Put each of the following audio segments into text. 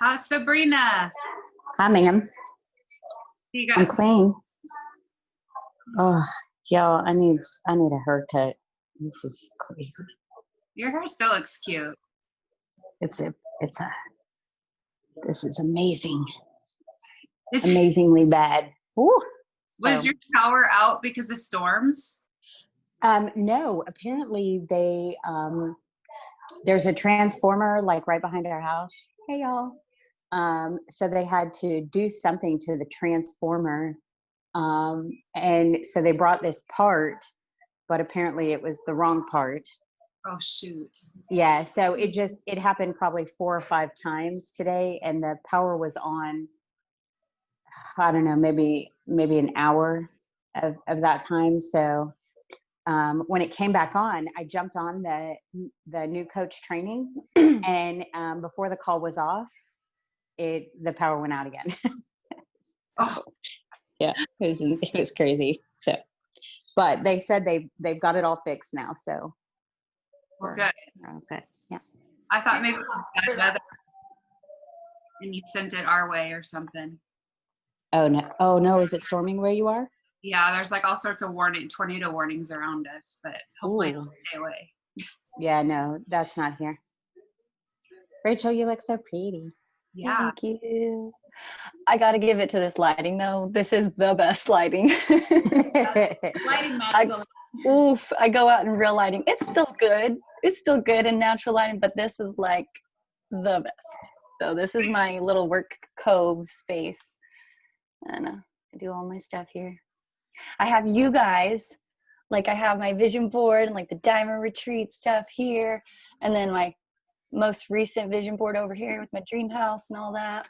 How's Sabrina? Hi, ma'am. You I'm guys, clean. Oh, y'all, I need a haircut. This is crazy. your hair still looks cute. This is amazing. Is, Amazingly bad. Ooh. was your power out because of storms? No, apparently there's a transformer like right behind our house. Hey, y'all. So they had to do something to the transformer. And so they brought this part, but apparently it was the wrong part. Oh, shoot. Yeah, so it happened probably 4 or 5 times today, and the power was on, I don't know, maybe an hour of that time. So when it came back on, I jumped on the new coach training, and before the call was off, the power went out again. Oh, Yeah, it was crazy. So, but they said they've got it all fixed now. So well, good. Okay. Yeah. I thought maybe it was bad weather and you sent it our way or something. Oh no! Oh no! Is it storming where you are? Yeah, there's like all sorts of tornado warnings around us, but hopefully it'll stay away. Yeah, no, that's not here. Rachel, you look so pretty. Yeah. Thank you. I got to give it to this lighting though. This is the best lighting. Lighting matters a lot. Oof, I go out in real lighting. It's still good. It's still good in natural lighting, but this is like the best. So this is my little work cove space. And I do all my stuff here. I have you guys, like I have my vision board and like the diamond retreat stuff here. And then my most recent vision board over here with my dream house and all that.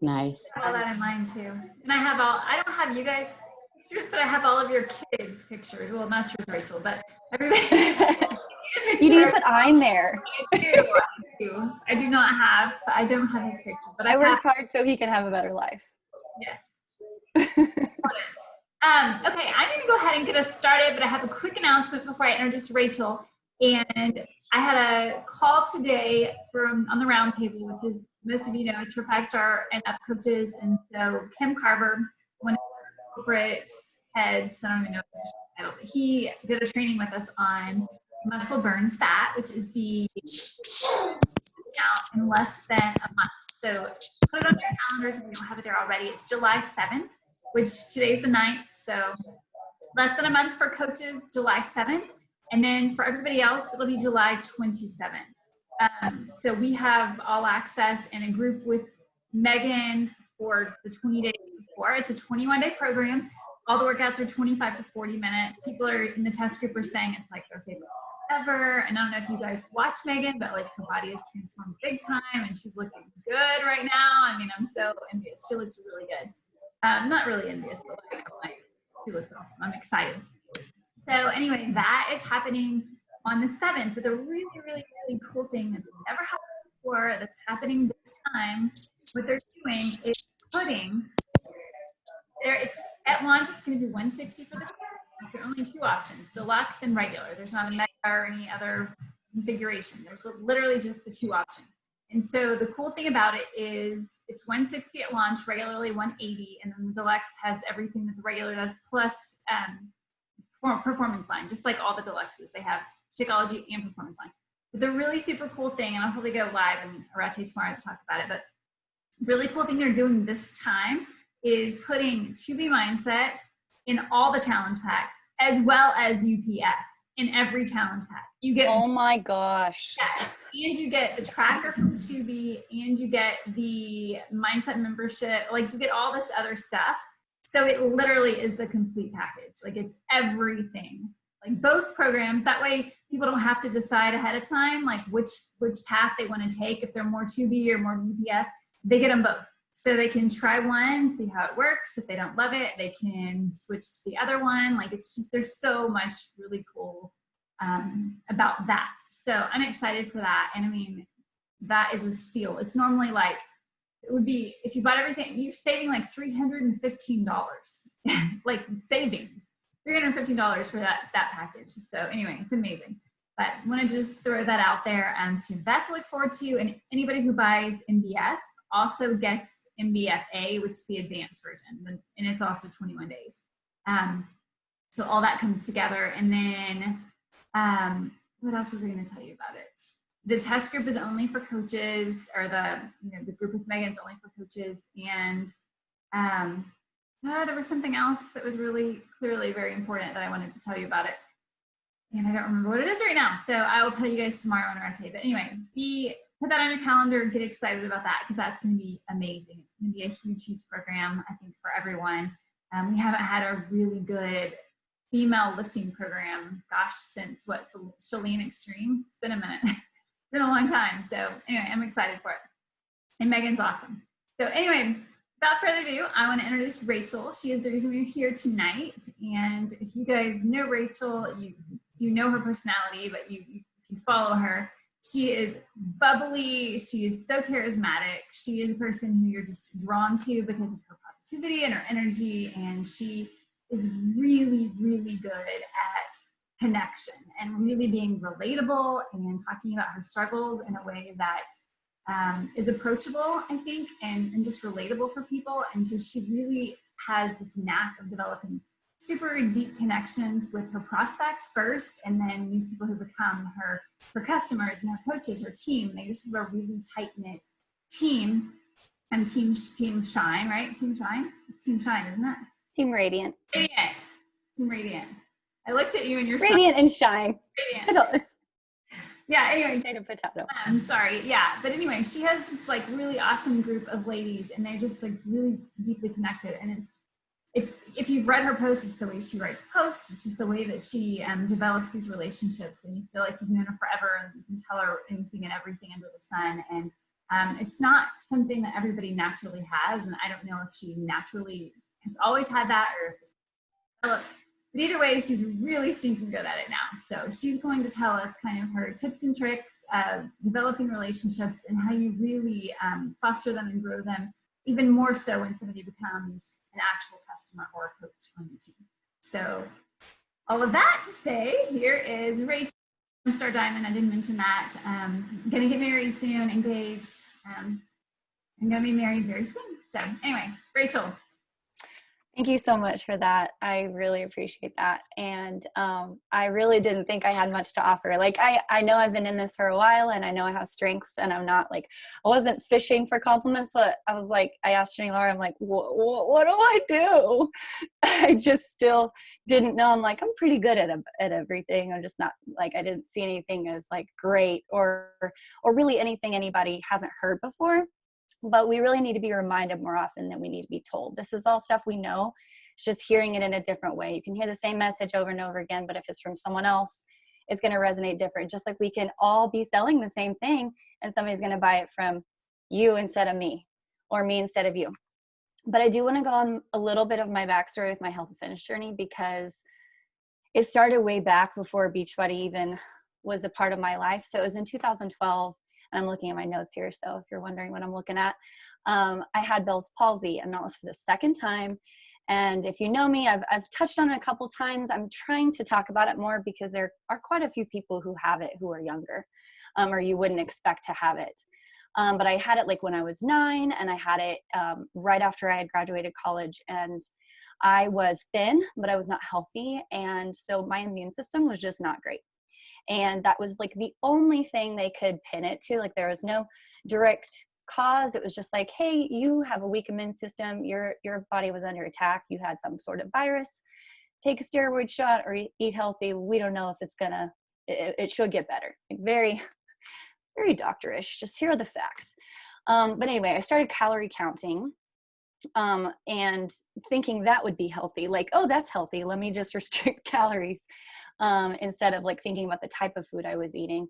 Nice. I have all that in mine too. And I don't have you guys pictures, but I have all of your kids' pictures. Well, not yours, Rachel, but everybody. You need to put I'm there. I do not have, I don't have his picture, but I work hard so he can have a better life. Yes. Okay, I'm going to go ahead and get us started, but I have a quick announcement before I introduce Rachel. And I had a call today on the roundtable, which is, most of you know, it's for 5-star and up coaches. And so Kim Carver, one of the corporate heads, I don't even know his title, but he did a training with us on muscle burns fat, which is the out in less than a month. So put it on your calendars if you don't have it there already. It's July 7th, which today's the 9th. So less than a month for coaches, July 7th. And then for everybody else, it'll be July 27th. So we have all access in a group with Megan for the 20 days before. It's a 21-day program. All the workouts are 25 to 40 minutes. People are in the test group are saying it's like their favorite ever. And I don't know if you guys watch Megan, but like her body has transformed big time and she's looking good right now. I mean, I'm so envious. She looks really good. Not really envious, but like she looks awesome. I'm excited. So anyway, that is happening on the 7th. But the really, really, really cool thing that's never happened before, that's happening this time, what they're doing is putting there. It's at launch. It's going to be $160 for the time. There are only 2 options: deluxe and regular. There's not a mega or any other configuration. There's literally just the 2 options. And so the cool thing about it is it's $160 at launch, regularly $180, and then the deluxe has everything that the regular does plus performance line, just like all the deluxes. They have Shakeology and performance line. But the really super cool thing, and I'll probably go live in Arate tomorrow to talk about it, but really cool thing they're doing this time is putting 2B Mindset in all the challenge packs, as well as UPF in every challenge pack. You get, oh my gosh. Yes, and you get the tracker from 2B, and you get the mindset membership, like you get all this other stuff. So it literally is the complete package. Like it's everything, like both programs. That way people don't have to decide ahead of time, like which path they want to take. If they're more 2B or more UPF, they get them both. So they can try one, see how it works. If they don't love it, they can switch to the other one. Like it's just, there's so much really cool about that. So I'm excited for that. And I mean, that is a steal. It's normally like, it would be, if you bought everything, you're saving like $315, like savings, $315 for that package. So anyway, it's amazing. But wanted to just throw that out there. So that's to look forward to. And anybody who buys MBF also gets MBFA, which is the advanced version, and it's also 21 days. So all that comes together. And then what else was I going to tell you about it? The test group is only for coaches, or the group with Megan's only for coaches. And there was something else that was really clearly very important that I wanted to tell you about it. And I don't remember what it is right now. So I will tell you guys tomorrow on our tape. But anyway, put that on your calendar, get excited about that, because that's going to be amazing. It's going to be a huge, huge program, I think, for everyone. We haven't had a really good female lifting program, gosh, since Shalene Extreme? It's been a minute. It's been a long time. So anyway, I'm excited for it. And Megan's awesome. So anyway, without further ado, I want to introduce Rachel. She is the reason we're here tonight. And if you guys know Rachel, you know her personality, but if you follow her, she is bubbly. She is so charismatic. She is a person who you're just drawn to because of her positivity and her energy. And she is really, really good at connection and really being relatable and talking about her struggles in a way that is approachable, I think, and just relatable for people. And so she really has this knack of developing super deep connections with her prospects first, and then these people who become her customers and her coaches, her team. They just have a really tight-knit team. And Team Shine, right? Team Shine, isn't it? Team Radiant. Radiant. Team Radiant. I looked at you and you're Radiant and Shine. Radiant. Yeah, anyway. Potato. I'm sorry. Yeah. But anyway, she has this like really awesome group of ladies, and they're just like really deeply connected. And it's if you've read her posts, it's the way she writes posts. It's just the way that she develops these relationships, and you feel like you've known her forever, and you can tell her anything and everything under the sun. And it's not something that everybody naturally has, and I don't know if she naturally has always had that or if it's developed. But either way, she's really stinking good at it now. So she's going to tell us kind of her tips and tricks of developing relationships and how you really foster them and grow them, even more so when somebody becomes an actual customer or a coach on your team. So all of that to say, here is Rachel from Star Diamond. I didn't mention that. Going to get married soon, engaged. I'm going to be married very soon. So anyway, Rachel. Thank you so much for that. I really appreciate that. And I really didn't think I had much to offer. Like, I know I've been in this for a while, and I know I have strengths, and I'm not like, I wasn't fishing for compliments, but I was like, I asked Jenny Laura, I'm like, what do I do? I just still didn't know. I'm like, I'm pretty good at everything. I'm just not like, I didn't see anything as like great or really anything anybody hasn't heard before. But we really need to be reminded more often than we need to be told. This is all stuff we know. It's just hearing it in a different way. You can hear the same message over and over again, but if it's from someone else, it's going to resonate different. Just like we can all be selling the same thing, and somebody's going to buy it from you instead of me, or me instead of you. But I do want to go on a little bit of my backstory with my health and fitness journey, because it started way back before Beachbody even was a part of my life. So it was in 2012. I'm looking at my notes here, so if you're wondering what I'm looking at, I had Bell's palsy, and that was for the second time. And if you know me, I've touched on it a couple times. I'm trying to talk about it more because there are quite a few people who have it who are younger, or you wouldn't expect to have it. But I had it like when I was 9, and I had it right after I had graduated college, and I was thin, but I was not healthy, and so my immune system was just not great. And that was like the only thing they could pin it to. Like, there was no direct cause. It was just like, hey, you have a weak immune system. Your body was under attack. You had some sort of virus. Take a steroid shot or eat healthy. We don't know if it's gonna, it should get better. Like, very, very doctorish. Just here are the facts. But anyway, I started calorie counting and thinking that would be healthy. Like, oh, that's healthy. Let me just restrict calories. Instead of like thinking about the type of food I was eating.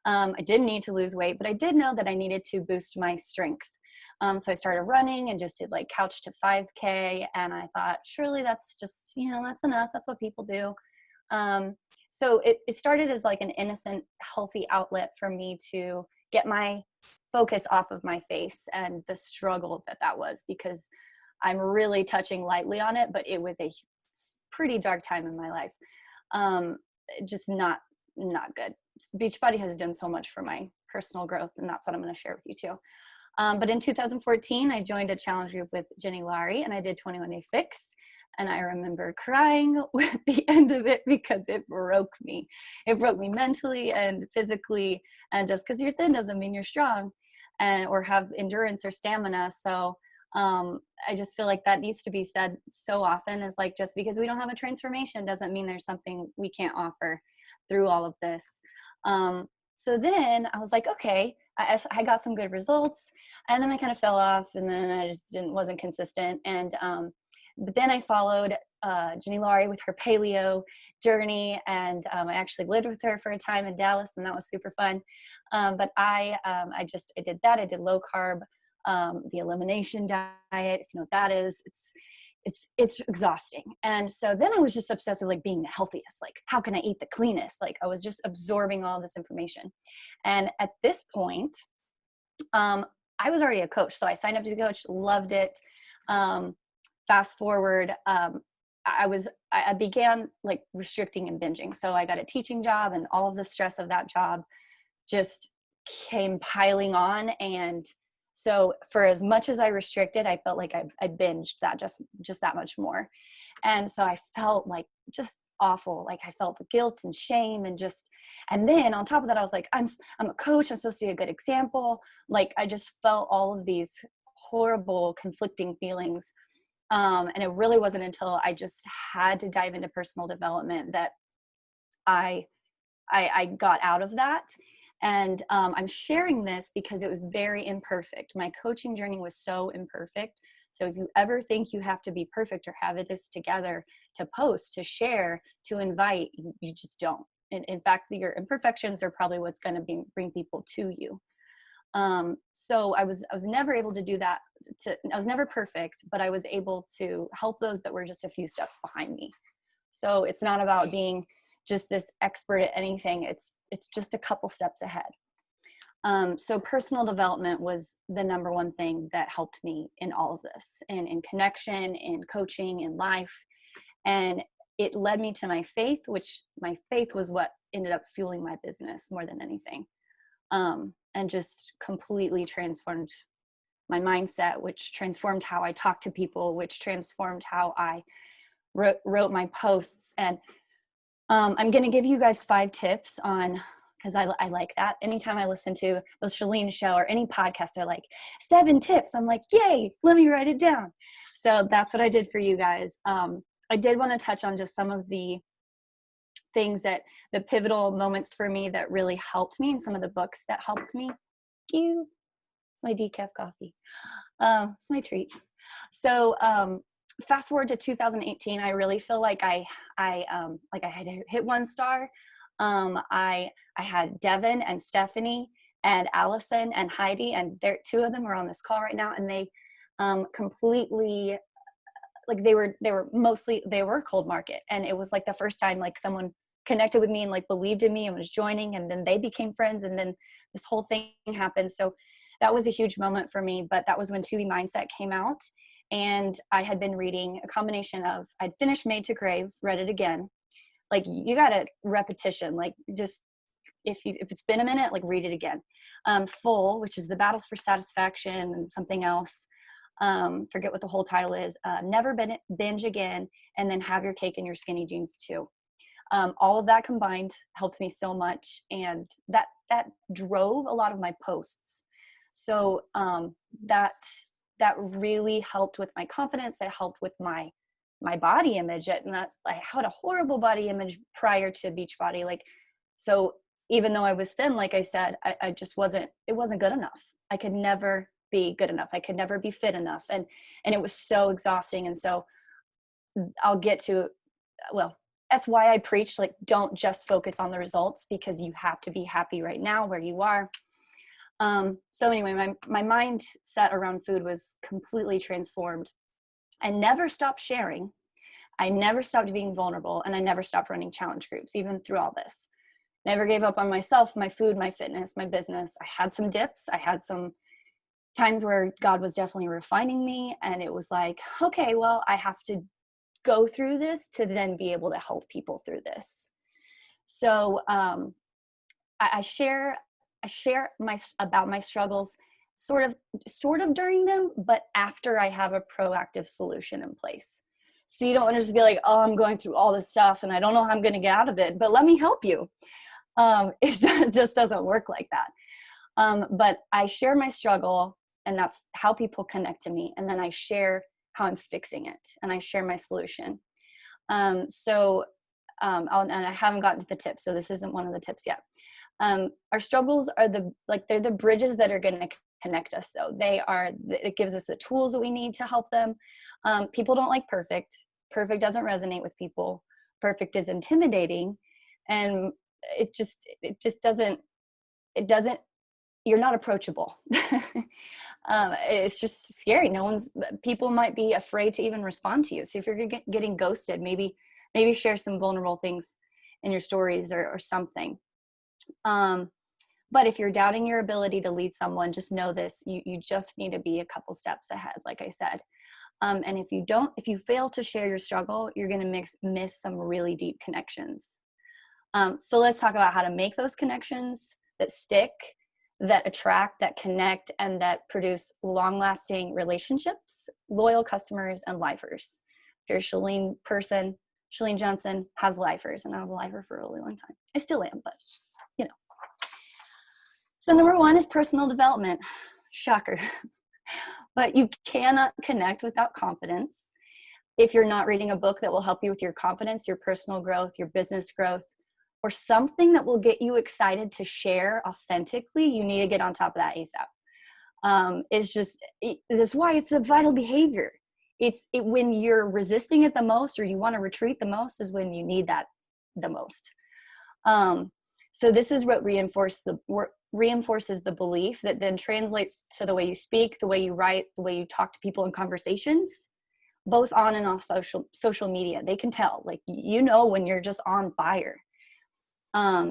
I didn't need to lose weight, but I did know that I needed to boost my strength. So I started running and just did like couch to 5K. And I thought, surely that's just, that's enough. That's what people do. So it started as like an innocent, healthy outlet for me to get my focus off of my face and the struggle that was, because I'm really touching lightly on it, but it was a pretty dark time in my life. Just not good. Beachbody has done so much for my personal growth, and that's what I'm going to share with you too. But in 2014, I joined a challenge group with Jenny Laurie, and I did 21 Day Fix. And I remember crying at the end of it because it broke me. It broke me mentally and physically. And just because you're thin doesn't mean you're strong, and or have endurance or stamina. So I just feel like that needs to be said so often, is like, just because we don't have a transformation doesn't mean there's something we can't offer through all of this. So then I was like, okay, I got some good results, and then I kind of fell off, and then I just wasn't consistent. And but then I followed Jenny Laurie with her paleo journey, and I actually lived with her for a time in Dallas, and that was super fun. But I did that. I did low carb, the elimination diet, if you know what that is. It's exhausting. And so then I was just obsessed with like being the healthiest. Like, how can I eat the cleanest? Like, I was just absorbing all this information. And at this point, I was already a coach. So I signed up to be a coach, loved it. Fast forward, I began like restricting and binging. So I got a teaching job, and all of the stress of that job just came piling on. And so for as much as I restricted, I felt like I binged that just that much more. And so I felt like just awful. Like, I felt the guilt and shame, and then on top of that, I was like, I'm a coach. I'm supposed to be a good example. Like, I just felt all of these horrible conflicting feelings. And it really wasn't until I just had to dive into personal development that I got out of that. And I'm sharing this because it was very imperfect. My coaching journey was so imperfect. So if you ever think you have to be perfect or have this together to post, to share, to invite, you just don't. In fact, your imperfections are probably what's going to bring people to you. So I was never able to do that. I was never perfect, but I was able to help those that were just a few steps behind me. So it's not about being just this expert at anything. It's just a couple steps ahead. So personal development was the number one thing that helped me in all of this, and in connection, in coaching, in life. And it led me to my faith, which my faith was what ended up fueling my business more than anything. And just completely transformed my mindset, which transformed how I talk to people, which transformed how I wrote my posts. And I'm going to give you guys 5 tips on, because I like that. Anytime I listen to the Shalene show or any podcast, they're like, 7 tips. I'm like, yay, let me write it down. So that's what I did for you guys. I did want to touch on just some of the things that the pivotal moments for me that really helped me, and some of the books that helped me. Thank you. It's my decaf coffee. It's my treat. So fast forward to 2018, I really feel like I had hit 1 star. I had Devin and Stephanie and Allison and Heidi, and 2 of them are on this call right now, and they completely, like, they were cold market. And it was like the first time like someone connected with me and like believed in me and was joining, and then they became friends, and then this whole thing happened. So that was a huge moment for me. But that was when 2B Mindset came out, and I had been reading a combination of, I'd finished Made to Crave, read it again. Like, you got to repetition, like, just if it's been a minute, like, read it again. Full, which is the battle for satisfaction, and something else, forget what the whole title is, Never Binge Again, and then Have Your Cake and Your Skinny Jeans Too. All of that combined helped me so much, and that drove a lot of my posts. So that really helped with my confidence. It helped with my body image, and I had a horrible body image prior to Beachbody. Like, so even though I was thin, like I said, I just it wasn't good enough. I could never be good enough. I could never be fit enough, and it was so exhausting. And so I'll get to, well, that's why I preach, like, don't just focus on the results, because you have to be happy right now where you are. So anyway, my mindset around food was completely transformed. I never stopped sharing. I never stopped being vulnerable, and I never stopped running challenge groups, even through all this. Never gave up on myself, my food, my fitness, my business. I had some dips. I had some times where God was definitely refining me, and it was like, okay, well, I have to go through this to then be able to help people through this. So I share about my struggles sort of during them, but after I have a proactive solution in place. So you don't want to just be like, oh, I'm going through all this stuff and I don't know how I'm going to get out of it, but let me help you. It just doesn't work like that. But I share my struggle, and that's how people connect to me. And then I share how I'm fixing it, and I share my solution. And I haven't gotten to the tips, so this isn't one of the tips yet. Our struggles are they're the bridges that are going to connect us, though. It gives us the tools that we need to help them. People don't like perfect. Perfect doesn't resonate with people. Perfect is intimidating. And it just doesn't, you're not approachable. It's just scary. People might be afraid to even respond to you. So if you're getting ghosted, maybe share some vulnerable things in your stories or something. But if you're doubting your ability to lead someone, just know this, you just need to be a couple steps ahead, like I said. And if you fail to share your struggle, you're going to miss some really deep connections. So let's talk about how to make those connections that stick, that attract, that connect, and that produce long-lasting relationships, loyal customers, and lifers. If you're a Chalene person, Chalene Johnson has lifers, and I was a lifer for a really long time. I still am, but you know. So number 1 is personal development. Shocker. But you cannot connect without confidence. If you're not reading a book that will help you with your confidence, your personal growth, your business growth, or something that will get you excited to share authentically, you need to get on top of that ASAP. That's why it's a vital behavior. When you're resisting it the most, or you want to retreat the most, is when you need that the most. So this is what reinforces the belief that then translates to the way you speak, the way you write, the way you talk to people in conversations, both on and off social media. They can tell, when you're just on fire.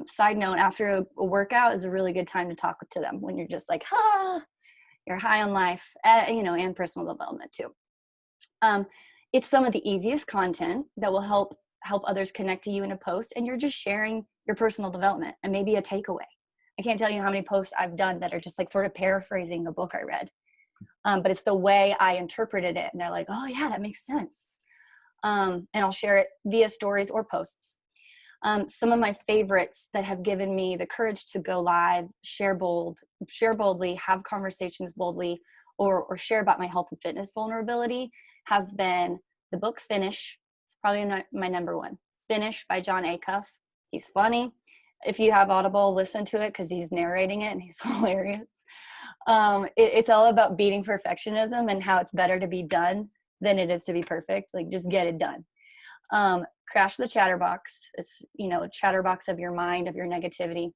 Side note, after a workout is a really good time to talk to them, when you're just like, you're high on life, and personal development too. It's some of the easiest content that will help others connect to you in a post, and you're just sharing your personal development and maybe a takeaway. I can't tell you how many posts I've done that are just sort of paraphrasing a book I read. But it's the way I interpreted it, and they're like, oh yeah, that makes sense. And I'll share it via stories or posts. Some of my favorites that have given me the courage to go live, share boldly, have conversations boldly, or share about my health and fitness vulnerability have been the book Finish. It's probably my number 1. Finish by John Acuff. He's funny. If you have Audible, listen to it because he's narrating it and he's hilarious. It's all about beating perfectionism and how it's better to be done than it is to be perfect. Just get it done. Crash the chatterbox. It's, chatterbox of your mind, of your negativity.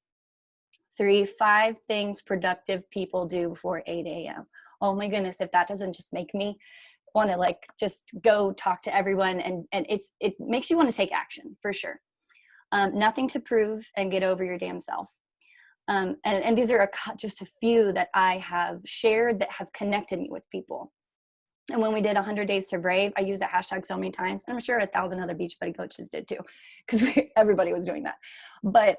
5 things productive people do before 8 a.m. Oh my goodness, if that doesn't just make me want to just go talk to everyone, and it makes you want to take action for sure. Nothing to prove, and get over your damn self. And these are just a few that I have shared that have connected me with people. And when we did 100 Days to Brave, I used that hashtag so many times. And I'm sure 1,000 other Beachbody coaches did too, because everybody was doing that. But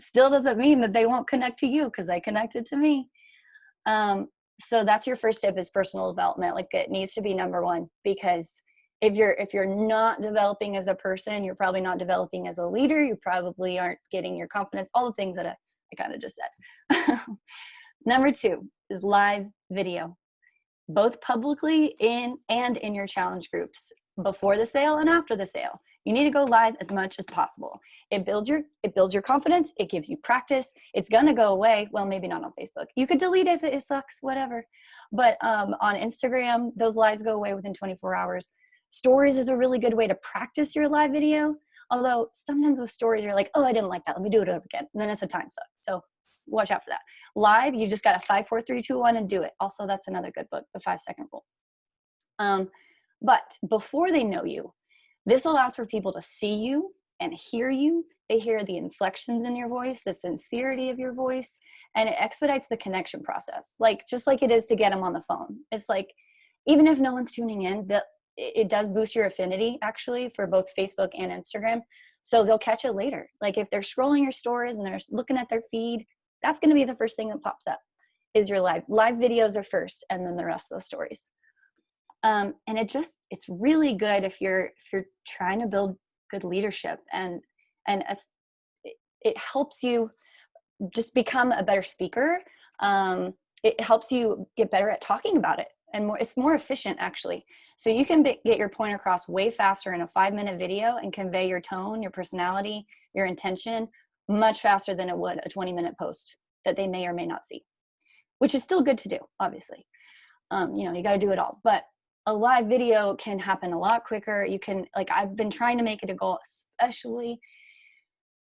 still doesn't mean that they won't connect to you, because they connected to me. So that's your first tip, is personal development. It needs to be number 1, because if you're not developing as a person, you're probably not developing as a leader. You probably aren't getting your confidence, all the things that I kind of just said. Number 2 is live video, both publicly in your challenge groups, before the sale and after the sale. You need to go live as much as possible. It builds your confidence. It gives you practice. It's going to go away. Well, maybe not on Facebook. You could delete it if it sucks, whatever. But on Instagram, those lives go away within 24 hours. Stories is a really good way to practice your live video. Although sometimes with stories, you're like, oh, I didn't like that. Let me do it over again. And then it's a time suck. So watch out for that. Live, you just got to 5, 4, 3, 2, 1 and do it. Also, that's another good book, The 5-Second Rule. But before they know you, this allows for people to see you and hear you. They hear the inflections in your voice, the sincerity of your voice, and it expedites the connection process. Just like it is to get them on the phone. It's even if no one's tuning in, it does boost your affinity actually for both Facebook and Instagram. So they'll catch it later. Like if they're scrolling your stories and they're looking at their feed, that's going to be the first thing that pops up is your live videos are first, and then the rest of the stories. And it's really good if you're trying to build good leadership, and it helps you just become a better speaker. It helps you get better at talking about it, and it's more efficient actually. So you can get your point across way faster in a 5-minute video and convey your tone, your personality, your intention much faster than it would a 20-minute post that they may or may not see, which is still good to do, obviously. You got to do it all, but a live video can happen a lot quicker. You can, like, I've been trying to make it a goal, especially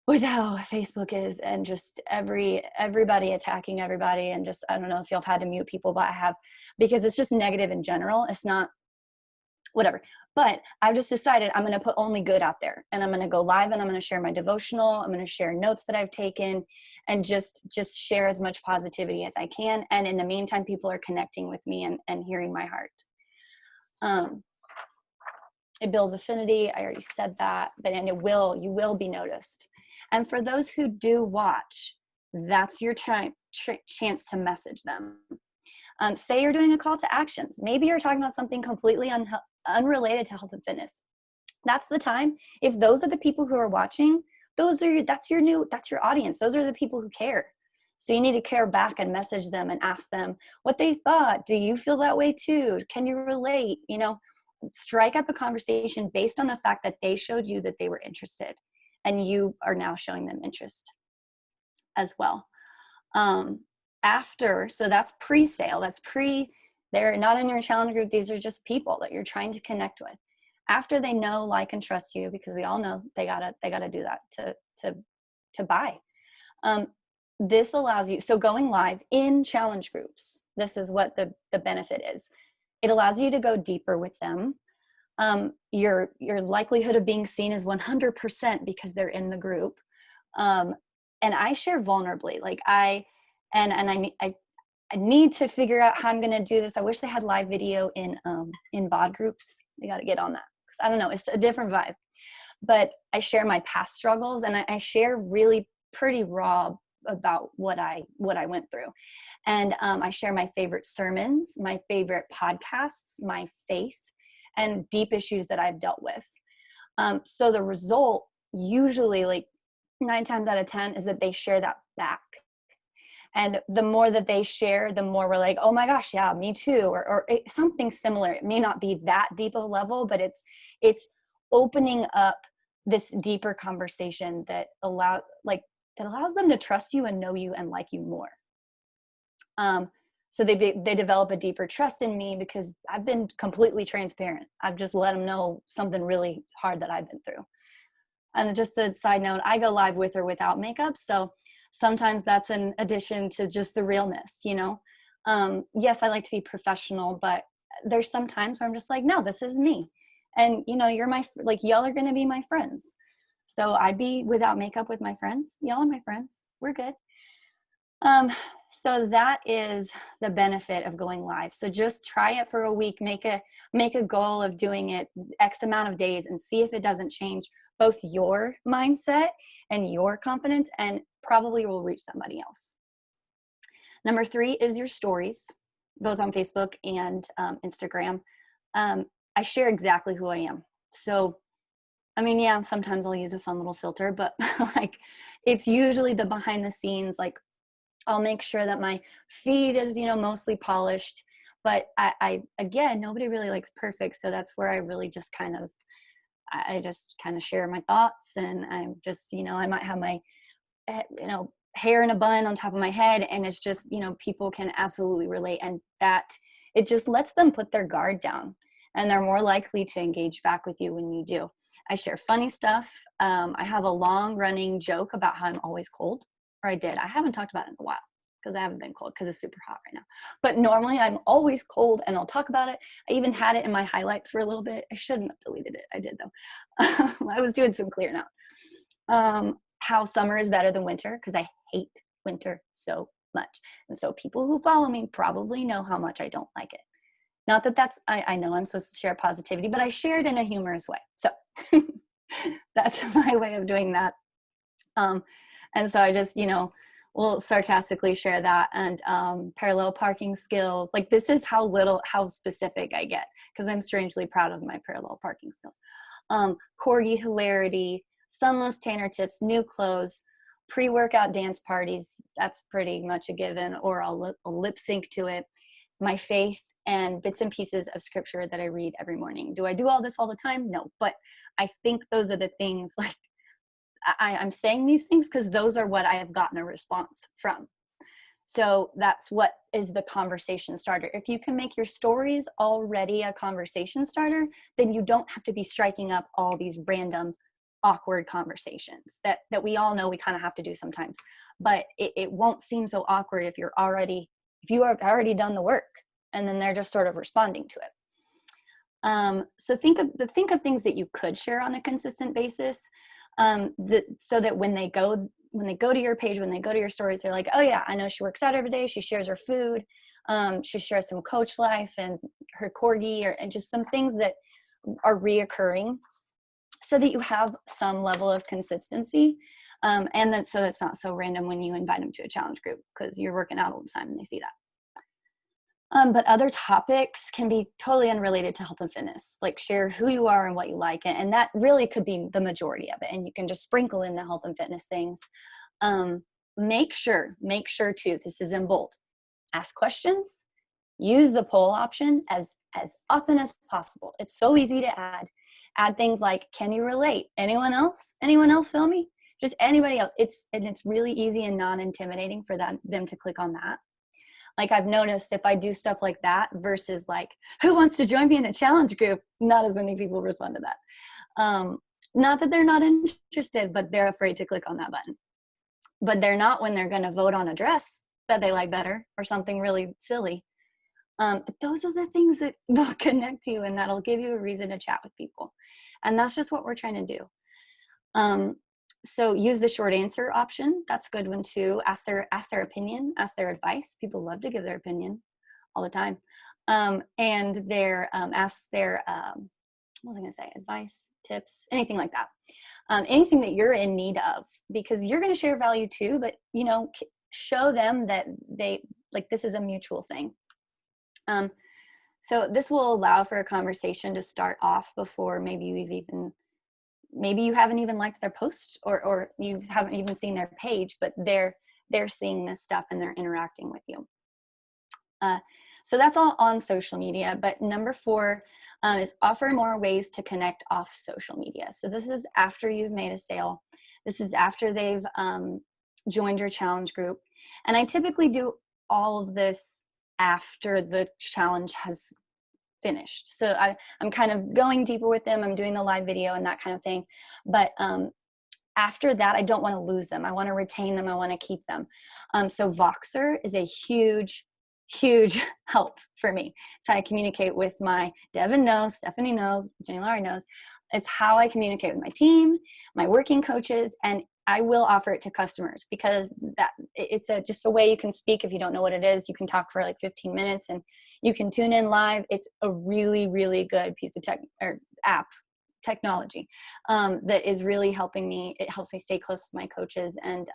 with how Facebook is and just everybody attacking everybody. And just, I don't know if y'all have had to mute people, but I have, because it's just negative in general. It's not whatever, but I've just decided I'm going to put only good out there, and I'm going to go live and I'm going to share my devotional. I'm going to share notes that I've taken and just share as much positivity as I can. And in the meantime, people are connecting with me and hearing my heart. It builds affinity. I already said that, you will be noticed. And for those who do watch, that's your chance to message them. Say you're doing a call to actions. Maybe you're talking about something completely unrelated to health and fitness. That's the time. If those are the people who are watching, that's your audience. Those are the people who care. So you need to care back and message them and ask them what they thought. Do you feel that way too? Can you relate? Strike up a conversation based on the fact that they showed you that they were interested, and you are now showing them interest as well. So that's pre-sale. They're not in your challenge group. These are just people that you're trying to connect with. After they know, like, and trust you, because we all know they gotta do that to buy. This allows you, so going live in challenge groups, this is what the benefit is. It allows you to go deeper with them. Your likelihood of being seen is 100% because they're in the group. And I share vulnerably, like I need to figure out how I'm going to do this. I wish they had live video in bod groups. They got to get on that. 'Cause I don't know, it's a different vibe. But I share my past struggles, and I share really pretty raw about what I went through. And I share my favorite sermons, my favorite podcasts, my faith, and deep issues that I've dealt with. So the result, usually like 9 times out of 10, is that they share that back. And the more that they share, the more we're like, oh my gosh, yeah, me too, or something similar. It may not be that deep of a level, but it's opening up this deeper conversation that allows them to trust you and know you and like you more. So they develop a deeper trust in me because I've been completely transparent. I've just let them know something really hard that I've been through. And just a side note, I go live with or without makeup. So sometimes that's an addition to just the realness, Yes, I like to be professional, but there's some times where I'm just like, no, this is me. And, y'all are going to be my friends. So I'd be without makeup with my friends. Y'all are my friends. We're good. So that is the benefit of going live. So just try it for a week, make a goal of doing it X amount of days, and see if it doesn't change both your mindset and your confidence, and probably will reach somebody else. Number 3 is your stories, both on Facebook and Instagram. I share exactly who I am. So, sometimes I'll use a fun little filter, but it's usually the behind the scenes. I'll make sure that my feed is, mostly polished, but again, nobody really likes perfect. So that's where I really just kind of share my thoughts, and I'm just, I might have my, hair in a bun on top of my head, and it's just, people can absolutely relate, and that it just lets them put their guard down, and they're more likely to engage back with you when you do. I share funny stuff. I have a long running joke about how I'm always cold, or I haven't talked about it in a while because I haven't been cold because it's super hot right now. But normally I'm always cold, and I'll talk about it. I even had it in my highlights for a little bit. I shouldn't have deleted it. I did though. I was doing some clearing out. How summer is better than winter, because I hate winter so much. And so people who follow me probably know how much I don't like it. Not that that's, I know I'm supposed to share positivity, but I share it in a humorous way. So that's my way of doing that. And so I just, will sarcastically share that. And parallel parking skills, like this is how specific I get, because I'm strangely proud of my parallel parking skills. Corgi hilarity, sunless tanner tips, new clothes, pre-workout dance parties, that's pretty much a given, or I'll lip sync to it. My faith and bits and pieces of scripture that I read every morning. Do I do all this all the time? No, but I think those are the things, like I'm saying these things because those are what I have gotten a response from. So that's what is the conversation starter. If you can make your stories already a conversation starter, then you don't have to be striking up all these random awkward conversations that we all know we kind of have to do sometimes. But it won't seem so awkward if you have already done the work and then they're just sort of responding to it. So think of things that you could share on a consistent basis, so that when they go to your page, when they go to your stories, they're like, oh yeah, I know she works out every day. She shares her food. She shares some coach life and her corgi, and just some things that are reoccurring, so that you have some level of consistency. And then so it's not so random when you invite them to a challenge group because you're working out all the time and they see that. But other topics can be totally unrelated to health and fitness, like share who you are and what you like. And that really could be the majority of it. And you can just sprinkle in the health and fitness things. Make sure too, this is in bold, ask questions, use the poll option as often as possible. It's so easy to add things like, can you relate? Anyone else feel me? Just anybody else. It's really easy and non-intimidating for them to click on that. Like I've noticed if I do stuff like that versus like, who wants to join me in a challenge group? Not as many people respond to that. Not that they're not interested, but they're afraid to click on that button. But they're not when they're going to vote on a dress that they like better or something really silly. But those are the things that will connect you and that'll give you a reason to chat with people. And that's just what we're trying to do. So use the short answer option. That's a good one too. Ask their opinion, ask their advice. People love to give their opinion all the time. And ask their, what was I going to say? Advice, tips, anything like that. Anything that you're in need of, because you're going to share value too, but show them that this is a mutual thing. So this will allow for a conversation to start off before maybe you haven't even liked their post or you haven't even seen their page, but they're seeing this stuff and they're interacting with you. So that's all on social media. But number 4 is offer more ways to connect off social media. So this is after you've made a sale. This is after they've joined your challenge group. And I typically do all of this after the challenge has finished. So I'm kind of going deeper with them. I'm doing the live video and that kind of thing. But after that, I don't want to lose them. I want to retain them. I want to keep them. So Voxer is a huge help for me. It's how I communicate with Devin knows, Stephanie knows, Jenny Laurie knows. It's how I communicate with my team, my working coaches, and I will offer it to customers because it's just a way you can speak. If you don't know what it is, you can talk for like 15 minutes and you can tune in live. It's a really, really good piece of technology that is really helping me. It helps me stay close with my coaches, and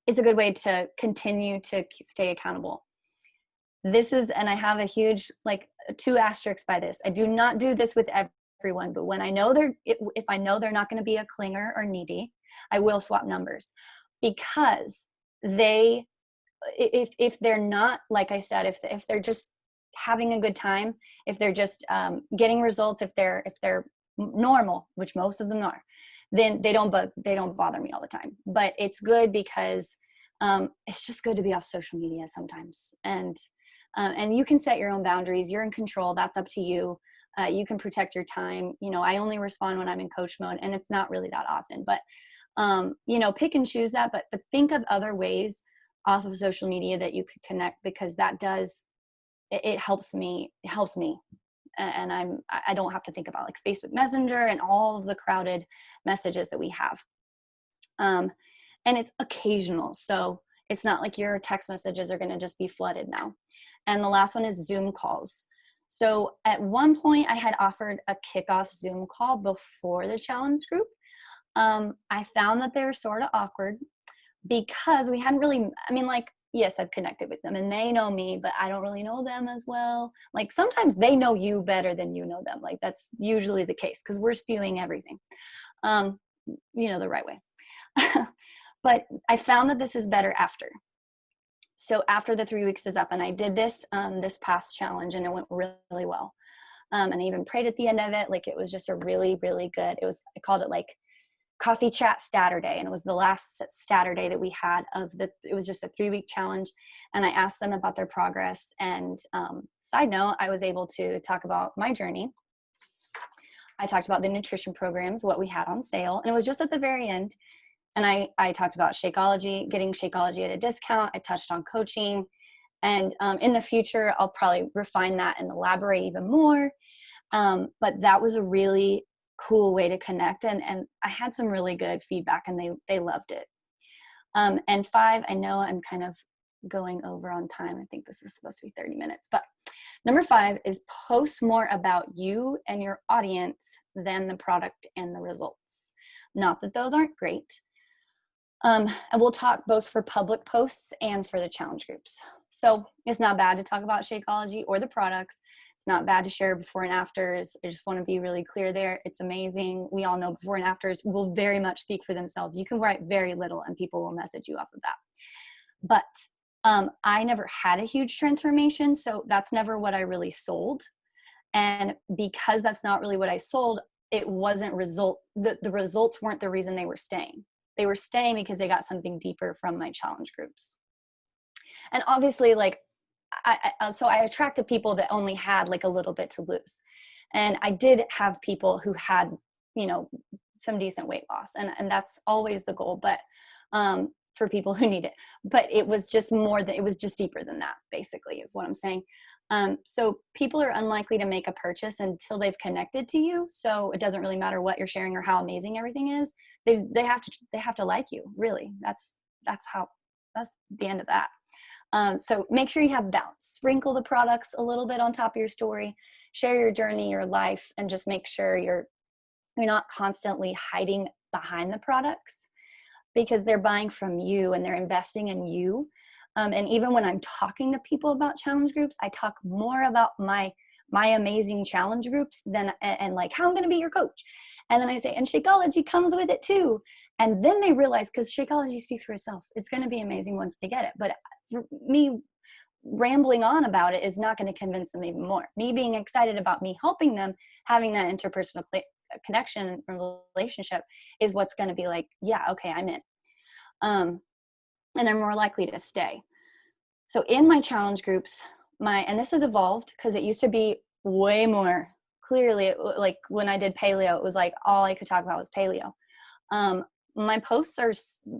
it's a good way to continue to stay accountable. And I have a huge 2 asterisks by this. I do not do this with everyone, but when I know if I know they're not going to be a clinger or needy, I will swap numbers, because if they're not, like I said, if they're just having a good time, if they're just getting results, if they're normal, which most of them are, then they don't bother me all the time. But it's good because it's just good to be off social media sometimes, and you can set your own boundaries. You're in control. That's up to you. You can protect your time. I only respond when I'm in coach mode, and it's not really that often, but pick and choose that, but think of other ways off of social media that you could connect, because it helps me. And I don't have to think about Facebook Messenger and all of the crowded messages that we have. And it's occasional. So It's not like your text messages are going to just be flooded now. And the last one is Zoom calls. So at one point I had offered a kickoff Zoom call before the challenge group. I found that they were sort of awkward because we hadn't really, I mean, like, yes, I've connected with them and they know me, but I don't really know them as well. Like sometimes they know you better than you know them. Like that's usually the case because we're spewing everything, the right way. But I found that this is better after. So after the 3 weeks is up, and I did this this past challenge and it went really well. And I even prayed at the end of it. Like it was just a really, really good, I called it like Coffee Chat Saturday, and it was the last Saturday that we had it was just a 3-week challenge, and I asked them about their progress, and side note, I was able to talk about my journey. I talked about the nutrition programs, what we had on sale, and it was just at the very end, and I talked about Shakeology, getting Shakeology at a discount. I touched on coaching, and in the future, I'll probably refine that and elaborate even more, but that was a really cool way to connect, and I had some really good feedback, and they loved it. And 5, I know I'm kind of going over on time. I think this is supposed to be 30 minutes, but number 5 is post more about you and your audience than the product and the results. Not that those aren't great. And we'll talk both for public posts and for the challenge groups. So it's not bad to talk about Shakeology or the products. It's not bad to share before and afters. I just want to be really clear there. It's amazing. We all know before and afters will very much speak for themselves. You can write very little and people will message you off of that. But I never had a huge transformation, so that's never what I really sold. And because that's not really what I sold, it wasn't the results weren't the reason they were staying. They were staying because they got something deeper from my challenge groups. And obviously, like, so I attracted people that only had like a little bit to lose. And I did have people who had, some decent weight loss. And that's always the goal, but for people who need it. But it was just it was just deeper than that, basically, is what I'm saying. So people are unlikely to make a purchase until they've connected to you. So it doesn't really matter what you're sharing or how amazing everything is. They have to like you, really. That's the end of that. So make sure you have balance. Sprinkle the products a little bit on top of your story, share your journey, your life, and just make sure you're not constantly hiding behind the products, because they're buying from you and they're investing in you. And even when I'm talking to people about challenge groups, I talk more about my amazing challenge groups and like how I'm going to be your coach. And then I say, and Shakeology comes with it too. And then they realize, because Shakeology speaks for itself, it's going to be amazing once they get it. But for me, rambling on about it is not going to convince them even more. Me being excited about me helping them, having that interpersonal connection and relationship is what's going to be like, yeah, okay, I'm in. And they're more likely to stay. So in my challenge groups, and this has evolved because it used to be way more clearly, like when I did paleo, it was like all I could talk about was paleo. My posts are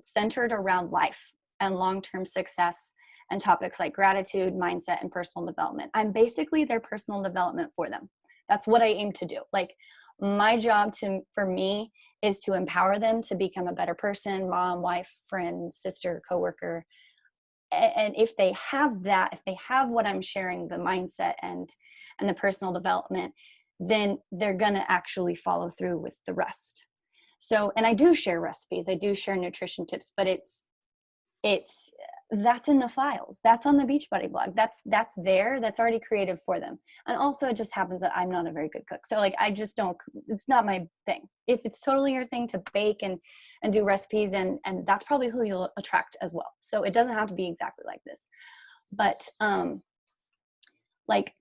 centered around life and long-term success and topics like gratitude, mindset, and personal development. I'm basically their personal development for them. That's what I aim to do. Like, my job for me is to empower them to become a better person, mom, wife, friend, sister, coworker. And if they have that, if they have what I'm sharing, the mindset and the personal development, then they're going to actually follow through with the rest. So, and I do share recipes, I do share nutrition tips, but that's in the files. That's on the Beachbody blog. That's there. That's already created for them. And also it just happens that I'm not a very good cook. So like, I just don't, it's not my thing. If it's totally your thing to bake and do recipes, and that's probably who you'll attract as well. So it doesn't have to be exactly like this, but, like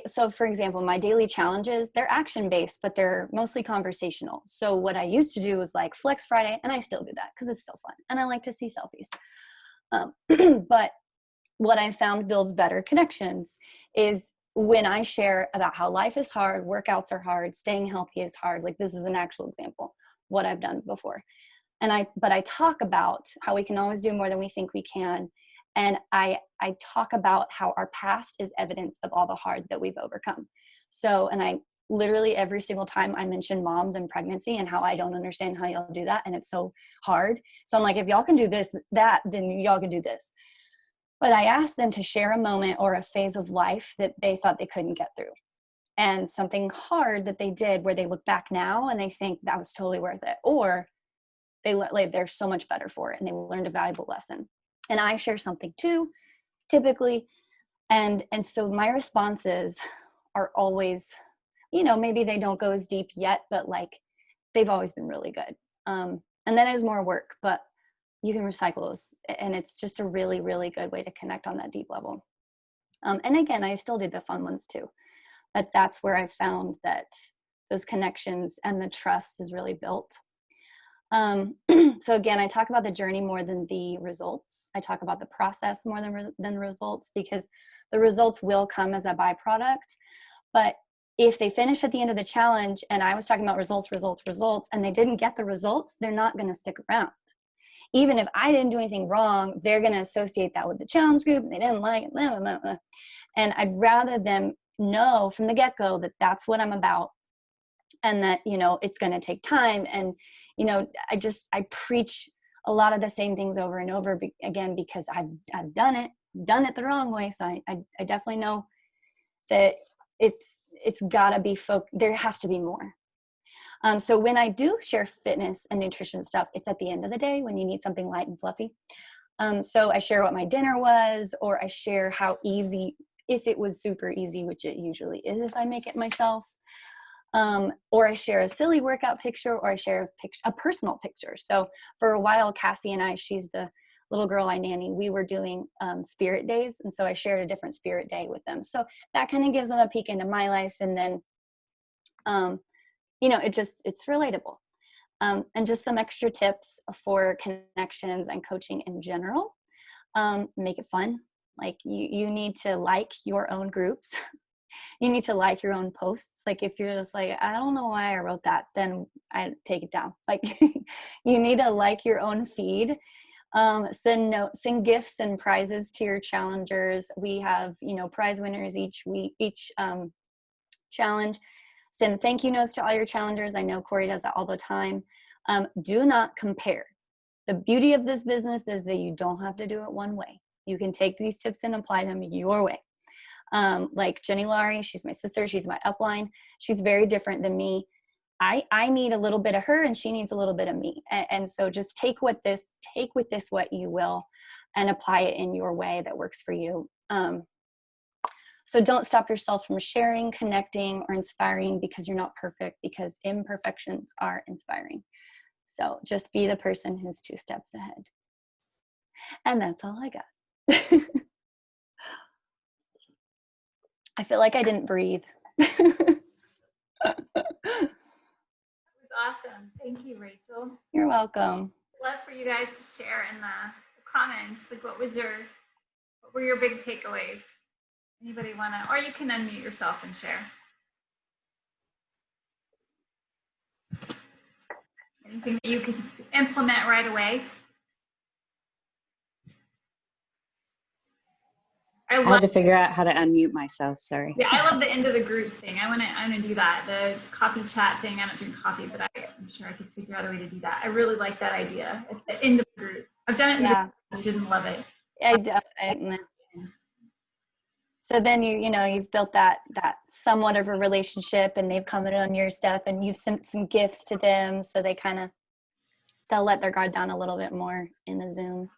so for example, my daily challenges, they're action-based, but they're mostly conversational. So what I used to do was like Flex Friday, and I still do that because it's still fun. And I like to see selfies. But what I found builds better connections is when I share about how life is hard, workouts are hard, staying healthy is hard. Like, this is an actual example, what I've done before. But I talk about how we can always do more than we think we can. And I talk about how our past is evidence of all the hard that we've overcome. So, and I literally every single time I mention moms and pregnancy and how I don't understand how y'all do that. And it's so hard. So I'm like, if y'all can do this, that, then y'all can do this. But I asked them to share a moment or a phase of life that they thought they couldn't get through. And something hard that they did where they look back now and they think that was totally worth it. Or they're so much better for it and they learned a valuable lesson. And I share something too, typically. And so my responses are always, maybe they don't go as deep yet, but like they've always been really good. And that is more work, but you can recycle those. And it's just a really, really good way to connect on that deep level. And again, I still do the fun ones too. But that's where I found that those connections and the trust is really built. So again, I talk about the journey more than the results. I talk about the process more than results, because the results will come as a byproduct. But if they finish at the end of the challenge, and I was talking about results, and they didn't get the results, they're not going to stick around. Even if I didn't do anything wrong, they're going to associate that with the challenge group. And they didn't like it. Blah, blah, blah. And I'd rather them know from the get-go that that's what I'm about, and that, it's going to take time. And, I preach a lot of the same things over and over again, because I've done it the wrong way. So I definitely know that it's gotta be there has to be more. So when I do share fitness and nutrition stuff, it's at the end of the day when you need something light and fluffy. So I share what my dinner was, or I share how easy, if it was super easy, which it usually is if I make it myself, or I share a silly workout picture, or I share a personal picture. So for a while, Cassie and I, she's the little girl I nanny, we were doing spirit days. And so I shared a different spirit day with them. So that kind of gives them a peek into my life. And then, it's relatable. And just some extra tips for connections and coaching in general. Make it fun. Like you need to like your own groups. You need to like your own posts. Like if you're just like, I don't know why I wrote that, then I take it down. Like you need to like your own feed. Send gifts and prizes to your challengers. We have, prize winners each week, each challenge. Send thank you notes to all your challengers. I know Corey does that all the time. Do not compare. The beauty of this business is that you don't have to do it one way. You can take these tips and apply them your way. Like Jenny Laurie, she's my sister. She's my upline. She's very different than me. I need a little bit of her and she needs a little bit of me. And so just take with this what you will and apply it in your way that works for you. So don't stop yourself from sharing, connecting, or inspiring because you're not perfect, because imperfections are inspiring. So just be the person who's 2 steps ahead. And that's all I got. I feel like I didn't breathe. Awesome. Thank you, Rachel. You're welcome. Love for you guys to share in the comments, like what were your big takeaways? Anybody wanna, or you can unmute yourself and share. Anything that you can implement right away? I had to figure out how to unmute myself. Sorry. Yeah, I love the end of the group thing. I wanna do that. The coffee chat thing. I don't drink coffee, but I'm sure I could figure out a way to do that. I really like that idea. At the end of the group. I've done it. Yeah. I didn't love it. So then you've built that somewhat of a relationship, and they've commented on your stuff, and you've sent some gifts to them, so they'll let their guard down a little bit more in the Zoom.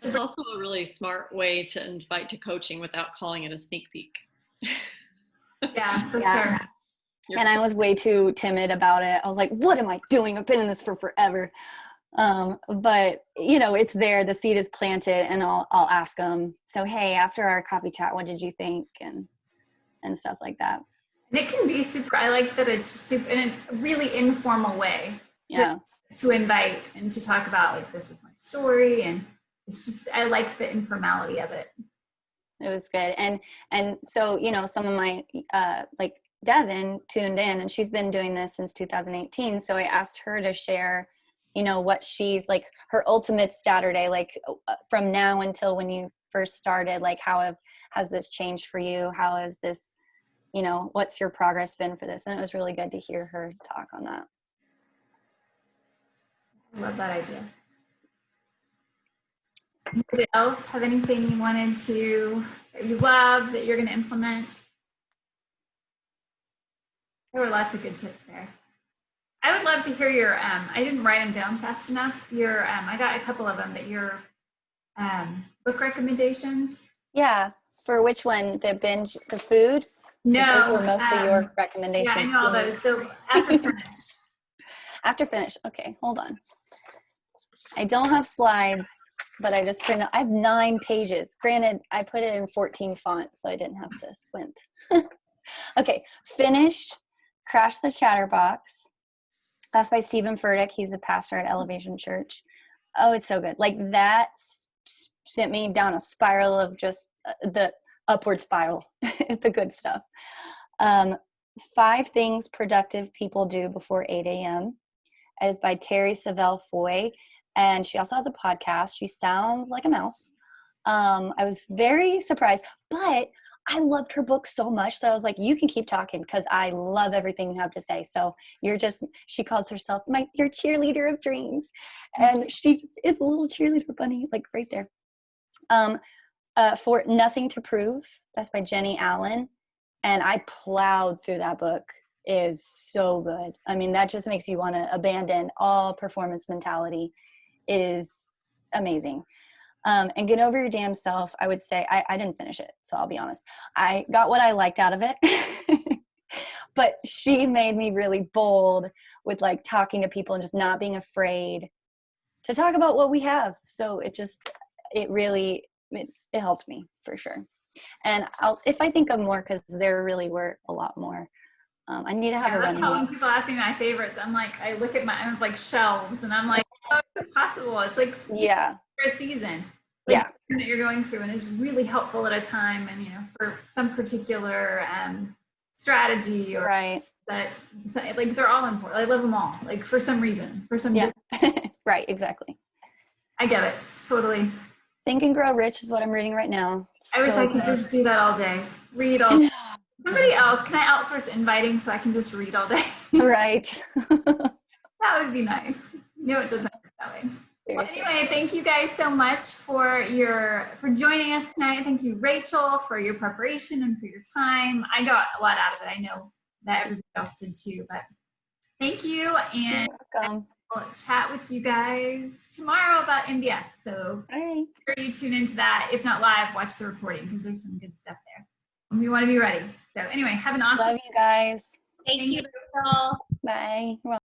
It's also a really smart way to invite to coaching without calling it a sneak peek. Yeah, for sure. And I was way too timid about it. I was like, what am I doing? I've been in this for forever. But it's there, the seed is planted, and I'll ask them, so, hey, after our coffee chat, what did you think? And stuff like that. And it can be super, I like that it's super in a really informal way to invite and to talk about, like, this is my story. And it's just, I like the informality of it. It was good. And so, some of my, like Devin tuned in, and she's been doing this since 2018. So I asked her to share, what she's like, her ultimate Saturday, like from now until when you first started? Like, has this changed for you? How has this, what's your progress been for this? And it was really good to hear her talk on that. I love that idea. Anybody else have anything you wanted to, that you love, that you're going to implement? There were lots of good tips there. I would love to hear your, I didn't write them down fast enough. Your, I got a couple of them, but your book recommendations. Yeah. For which one? The food? No. Those were mostly your recommendations. Yeah, I know all those. So after finish. After finish. Okay, hold on. I don't have slides, but I just printed. I have 9 pages. Granted, I put it in 14 fonts, so I didn't have to squint. Okay, finish. Crash the Chatterbox. That's by Stephen Furtick. He's the pastor at Elevation Church. Oh, it's so good. Like that sent me down a spiral of just the upward spiral, the good stuff. 5 Things Productive People Do Before 8 a.m. is by Terry Savelle Foy. And she also has a podcast. She sounds like a mouse. I was very surprised, but I loved her book so much that I was like, you can keep talking because I love everything you have to say. So she calls herself your cheerleader of dreams. And she is a little cheerleader bunny, like right there. For Nothing to Prove, that's by Jenny Allen. And I plowed through that book. It is so good. I mean, that just makes you want to abandon all performance mentality. It is amazing. And Get Over Your Damn Self, I would say, I didn't finish it, so I'll be honest. I got what I liked out of it. But she made me really bold with like talking to people and just not being afraid to talk about what we have. So it helped me for sure. And if I think of more, because there really were a lot more. I need to have a running. That's how when people ask me my favorites, I'm like, I look at I have like shelves and I'm like, oh, it's impossible. It's like for a season. Like that you're going through, and it's really helpful at a time, and for some particular strategy or that, like they're all important. I love them all, like for some reason, Right, exactly. I get it, totally. Think and Grow Rich is what I'm reading right now. I wish I could just do that all day. Read all day. Somebody else, can I outsource inviting so I can just read all day? Right. That would be nice. No, it doesn't work that way. Well, anyway, thank you guys so much for joining us tonight. Thank you, Rachel, for your preparation and for your time. I got a lot out of it. I know that everybody else did too, but thank you. And we'll chat with you guys tomorrow about MBF. So make sure you tune into that. If not live, watch the recording because there's some good stuff there. And we want to be ready. So anyway, have an awesome. Love you guys. Thank you, Rachel. Bye.